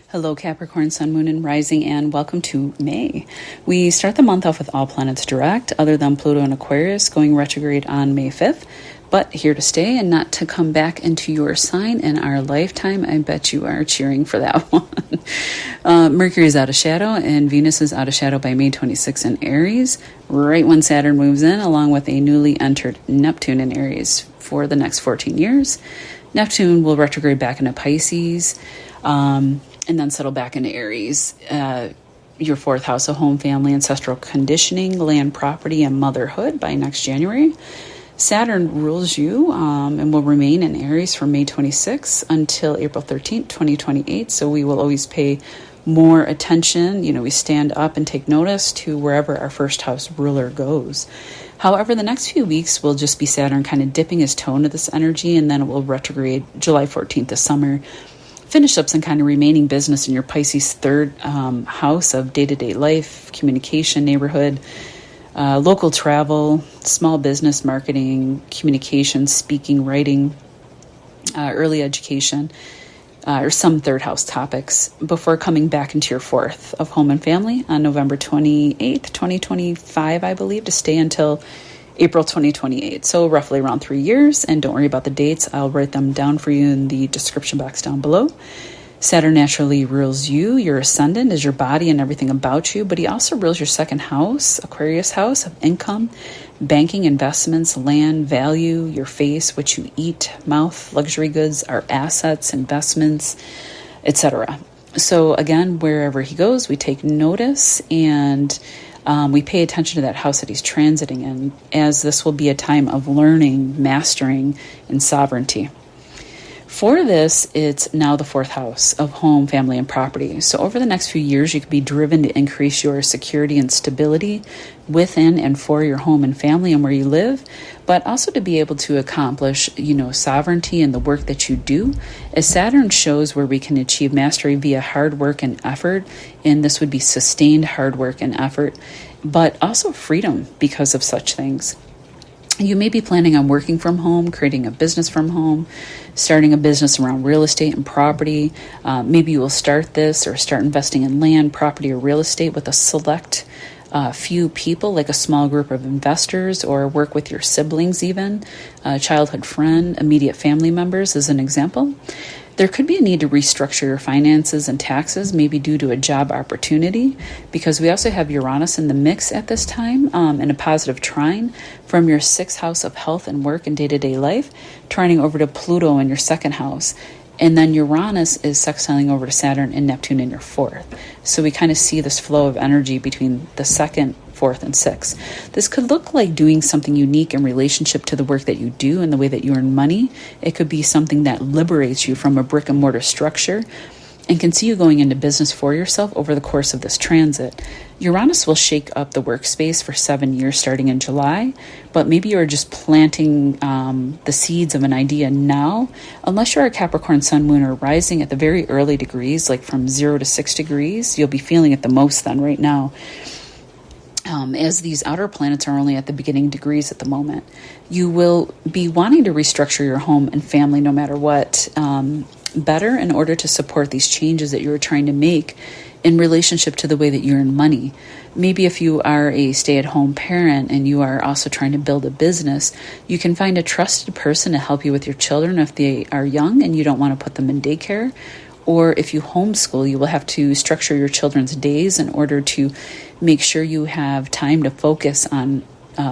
Hello, Capricorn, Sun, Moon, and Rising, and welcome to May. We start the month off with all planets direct, other than Pluto and Aquarius, going retrograde on May 5th, but here to stay and not to come back into your sign in our lifetime. I bet you are cheering for that one. Mercury is out of shadow, and Venus is out of shadow by May 26th in Aries, right when Saturn moves in, along with a newly entered Neptune in Aries for the next 14 years. Neptune will retrograde back into Pisces, and then settle back into Aries, your fourth house of home, family, ancestral conditioning, land, property, and motherhood by next January. Saturn rules you and will remain in Aries from May 26th until April 13th, 2028. So we will always pay more attention. We stand up and take notice to wherever our first house ruler goes. However, the next few weeks will just be Saturn kind of dipping his toe into this energy, and then it will retrograde July 14th this summer. Finish up some kind of remaining business in your Pisces third house of day-to-day life, communication, neighborhood, local travel, small business, marketing, communication, speaking, writing, early education, or some third house topics before coming back into your fourth of home and family on November 28th, 2025, I believe, to stay until April 2028, so roughly around 3 years. And don't worry about the dates. I'll write them down for you in the description box down below. Saturn naturally rules you. Your ascendant is your body and everything about you, but he also rules your second house, Aquarius house, of income, banking, investments, land, value, your face, what you eat, mouth, luxury goods, our assets, investments, etc. So again, wherever he goes, we take notice and we pay attention to that house that he's transiting in, as this will be a time of learning, mastering, and sovereignty. For this, it's now the fourth house of home, family, and property. So over the next few years, you could be driven to increase your security and stability within and for your home and family and where you live, but also to be able to accomplish, sovereignty in the work that you do, as Saturn shows where we can achieve mastery via hard work and effort, and this would be sustained hard work and effort, but also freedom because of such things. You may be planning on working from home, creating a business from home, starting a business around real estate and property. Maybe you will start this or start investing in land, property, or real estate with a select few people, like a small group of investors, or work with your siblings even, a childhood friend, immediate family members as an example. There could be a need to restructure your finances and taxes, maybe due to a job opportunity, because we also have Uranus in the mix at this time, in a positive trine from your sixth house of health and work and day-to-day life, trining over to Pluto in your second house. And then Uranus is sextiling over to Saturn and Neptune in your fourth. So we kind of see this flow of energy between the second, fourth, and sixth. This could look like doing something unique in relationship to the work that you do and the way that you earn money. It could be something that liberates you from a brick and mortar structure and can see you going into business for yourself over the course of this transit. Uranus will shake up the workspace for 7 years starting in July, but maybe you're just planting the seeds of an idea now. Unless you're a Capricorn, Sun, Moon, or Rising at the very early degrees, like from 0 to 6 degrees, you'll be feeling it the most then right now. As these outer planets are only at the beginning degrees at the moment. You will be wanting to restructure your home and family no matter what, better in order to support these changes that you're trying to make in relationship to the way that you earn money. Maybe if you are a stay-at-home parent and you are also trying to build a business, you can find a trusted person to help you with your children if they are young and you don't want to put them in daycare. Or if you homeschool, you will have to structure your children's days in order to make sure you have time to focus on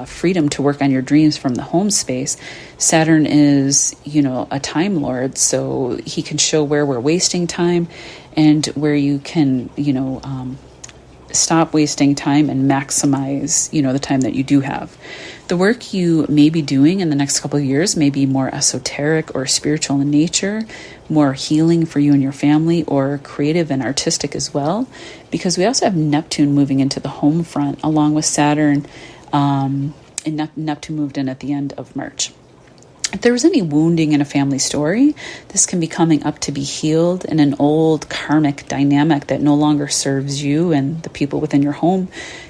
freedom to work on your dreams from the home space. Saturn is, a time lord, so he can show where we're wasting time and where you can, stop wasting time and maximize, the time that you do have. The work you may be doing in the next couple of years may be more esoteric or spiritual in nature, more healing for you and your family, or creative and artistic as well, because we also have Neptune moving into the home front along with Saturn, and Neptune moved in at the end of March. If there was any wounding in a family story, this can be coming up to be healed in an old karmic dynamic that no longer serves you and the people within your home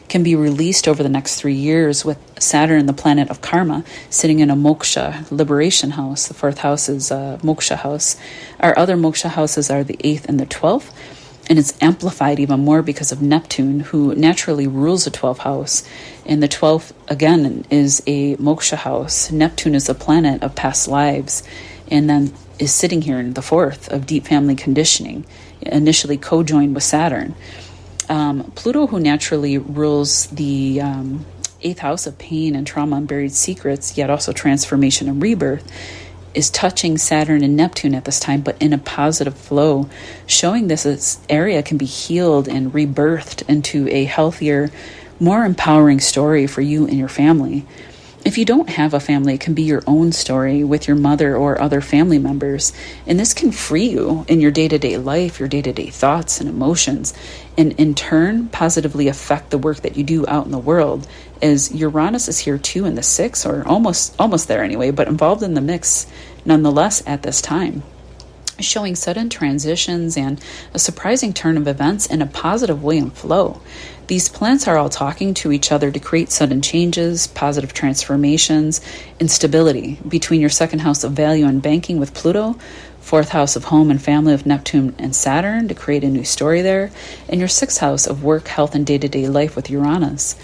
can be released over the next 3 years with Saturn, the planet of karma, sitting in a moksha, liberation house. The fourth house is a moksha house. Our other moksha houses are the 8th and the 12th. And it's amplified even more because of Neptune, who naturally rules the 12th house. And the 12th, again, is a moksha house. Neptune is a planet of past lives, and then is sitting here in the 4th of deep family conditioning, initially co-joined with Saturn. Pluto, who naturally rules the 8th house of pain and trauma and buried secrets, yet also transformation and rebirth, is touching Saturn and Neptune at this time, but in a positive flow, showing this area can be healed and rebirthed into a healthier, more empowering story for you and your family. If you don't have a family, it can be your own story with your mother or other family members. And this can free you in your day-to-day life, your day-to-day thoughts and emotions, and in turn positively affect the work that you do out in the world, as Uranus is here too in the 6th, or almost there anyway, but involved in the mix nonetheless at this time, showing sudden transitions and a surprising turn of events in a positive way and flow. These planets are all talking to each other to create sudden changes, positive transformations, and stability between your 2nd house of value and banking with Pluto, 4th house of home and family with Neptune and Saturn to create a new story there, and your 6th house of work, health, and day-to-day life with Uranus.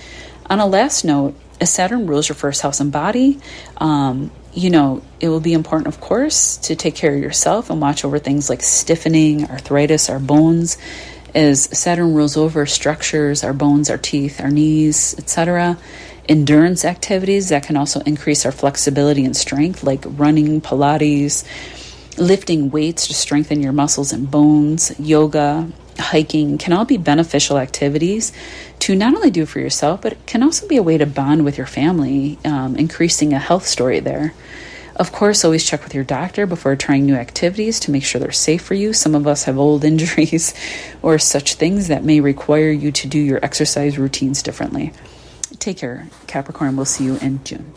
On a last note, as Saturn rules your 1st house and body, it will be important, of course, to take care of yourself and watch over things like stiffening, arthritis, our bones, as Saturn rules over structures, our bones, our teeth, our knees, etc. Endurance activities that can also increase our flexibility and strength, like running, Pilates, lifting weights to strengthen your muscles and bones, yoga, hiking, can all be beneficial activities to not only do for yourself, but it can also be a way to bond with your family, increasing a health story there. Of course, always check with your doctor before trying new activities to make sure they're safe for you. Some of us have old injuries or such things that may require you to do your exercise routines differently. Take care, Capricorn. We'll see you in June.